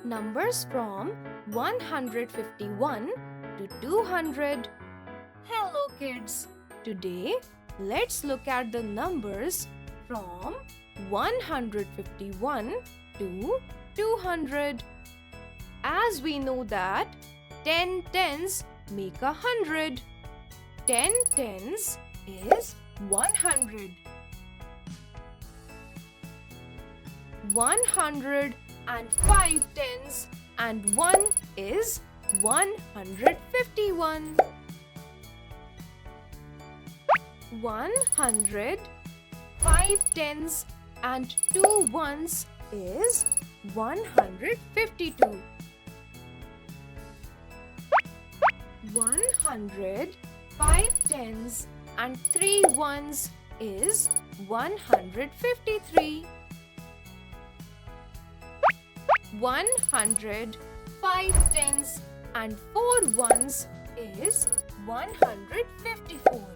numbers from 151 to 200. Hello kids! Today, let's look at the numbers from 151 to 200. As we know that 10 tens make 100. 10 tens is 100. 105 tens and 1 is 151. 105 tens and 2 ones is 152. 105 tens and 3 ones is 153. 105 tens and 4 ones is 154.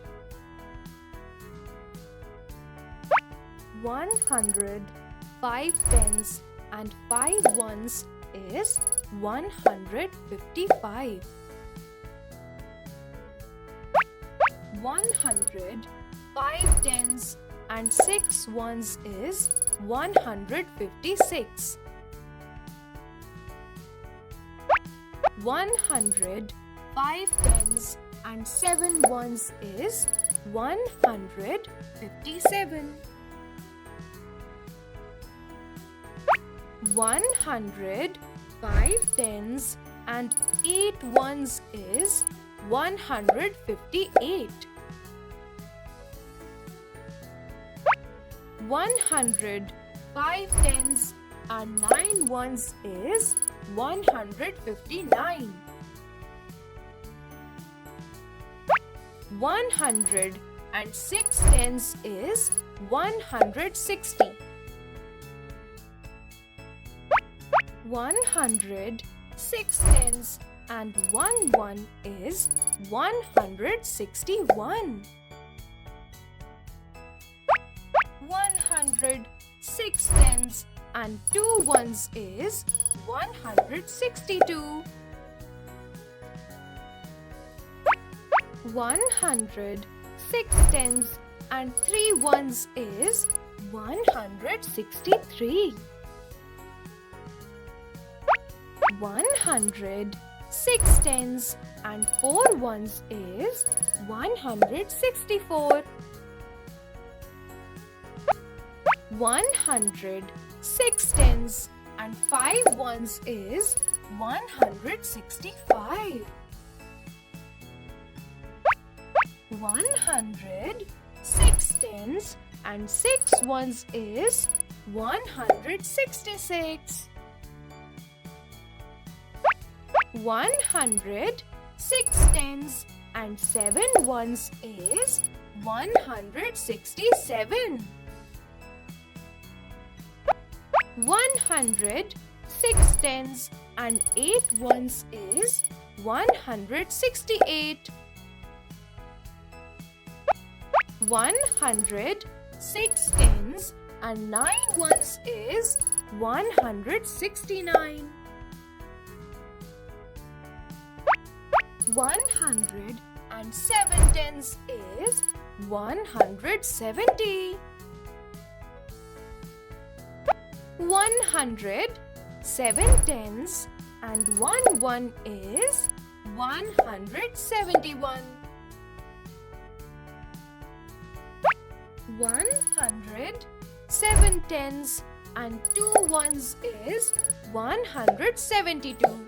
105 tens and 5 ones is 155. 105 tens and 6 ones is 156. 105 tens and 7 ones is 157. 105 tens and 8 ones is 158. 105 tens and 9 ones is 159. 106 tens is 160. 106 tens and 1 one is 161. 106 tens and 2 ones is 162. 106 tens and 3 ones is 163. 106 tens and 4 ones is 164. 106 tens and 5 ones is 165. 106 tens and 6 ones is 166. 106 tens and 7 ones is 167. 106 tens and 8 ones is 168. 106 tens and 9 ones is 169. 107 tens is 170. 107 tens and 1 one is 171. 107 tens and 2 ones is 172.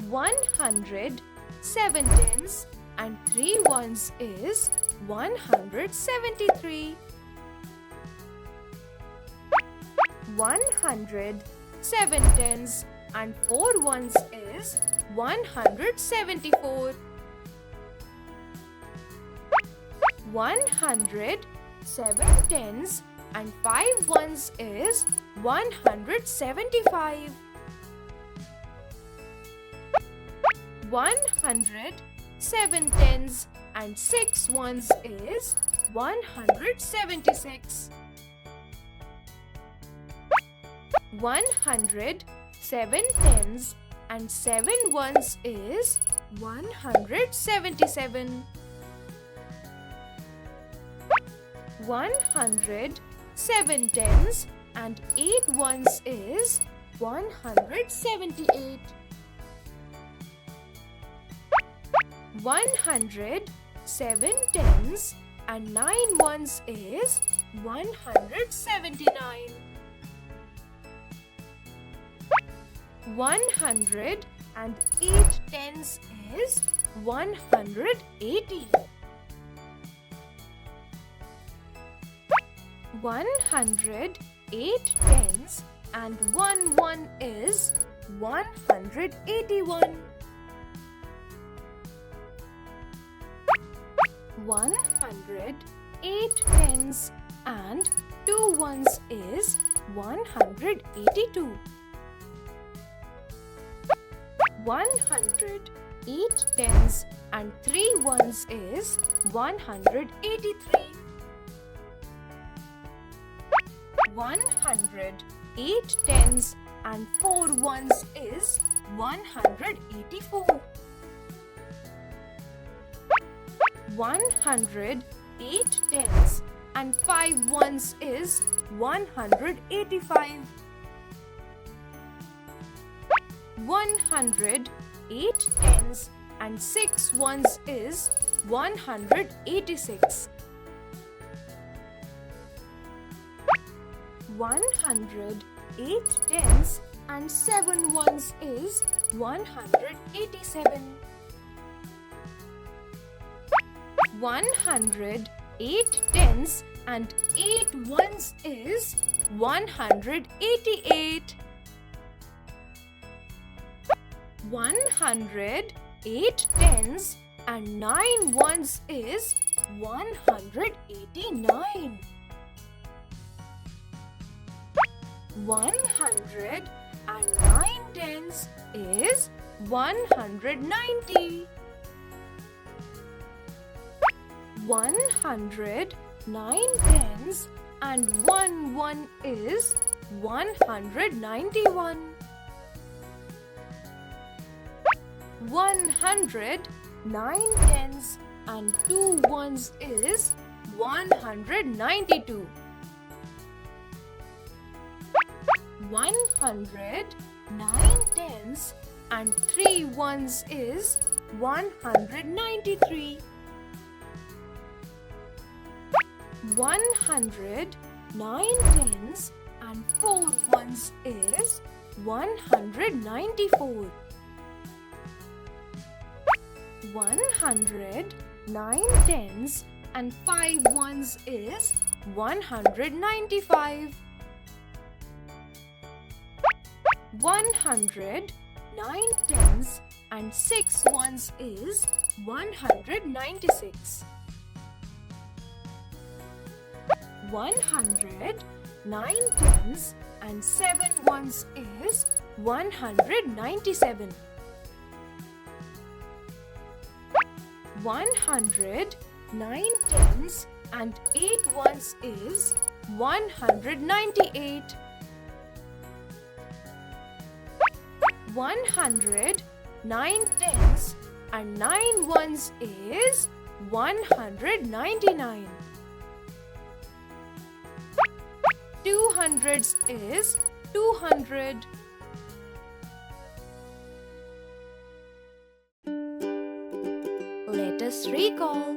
107 tens and 3 ones is 173. 107 tens and 4 ones is 174. 107 tens and 5 ones is 175. 107 tens and 6 ones is 176. 100, 7 tens and 7 ones is 177. 100, 7 tens and 8 ones is 178. 100, 7 tens and 9 ones is 179. 100 and 8 tens is 180. 100, 8 tens and 1 one is 181. 100, 8 tens and 2 ones is 182. 100, 8 tens and 3 ones is 183. 100, 8 tens and 4 ones is 184. 100, 8 tens and 5 ones is 185. 100, 8 tens and 6 ones is 186. 100, 8 tens and 7 ones is 187. 100, 8 tens and 8 ones is 188. 100, 8 tens and 9 ones is 189. 100 and 9 tens is 190. 100, 9 tens and 1 one is 191. 100, 9 tens and 2 ones is 192. 100, 9 tens and 3 ones is 193. 100, 9 tens and 4 ones is 194. 100, 9 tens and 5 ones is 195. 100, 9 tens and 6 ones is 196. 100, 9 tens and 7 ones is 197. 100, 9 tens and 8 ones is 198. 100, 9 tens and 9 ones is 199. 2 hundreds is 200. Let us recall.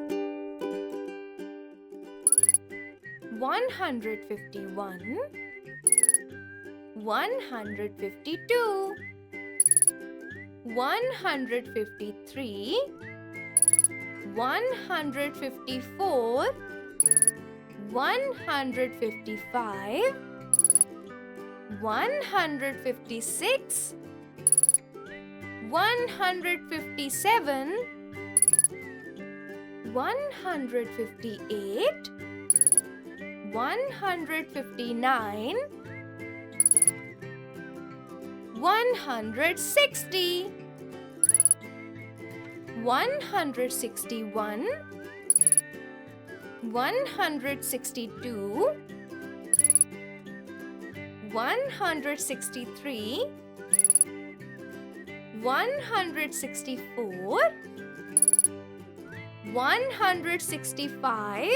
151, 152, 153, 154, 155, 156, 157, 158, 159, 160, 161, 162, 163, 164, 165,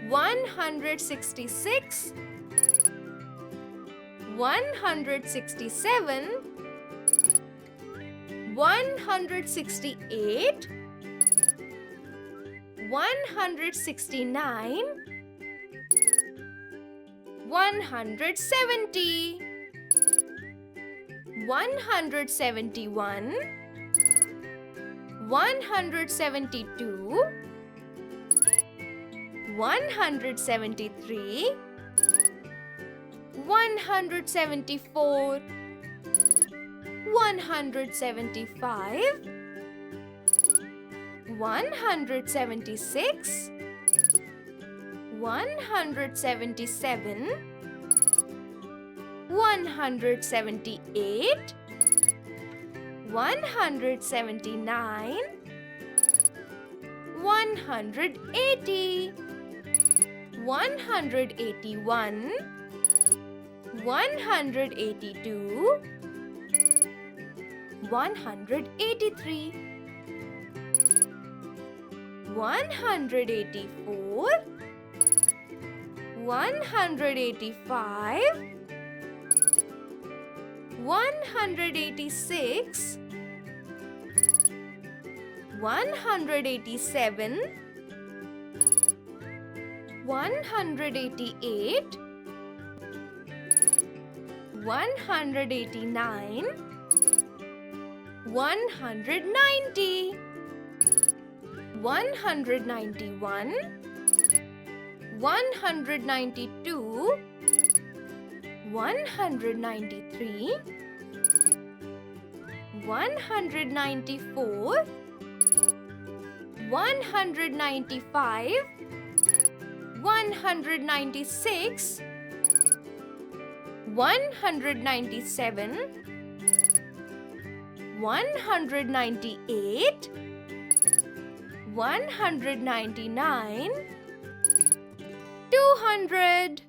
166, 167, 168, 169, 170, 171, 172, 173, 174, 175, 176, 177, 178, 179, 180, 181, 182, 183, 184, 185, 186, 187, 188, 189, 190, 191, 192, 193, 194, 195, 196, 197, 198, 199, 200.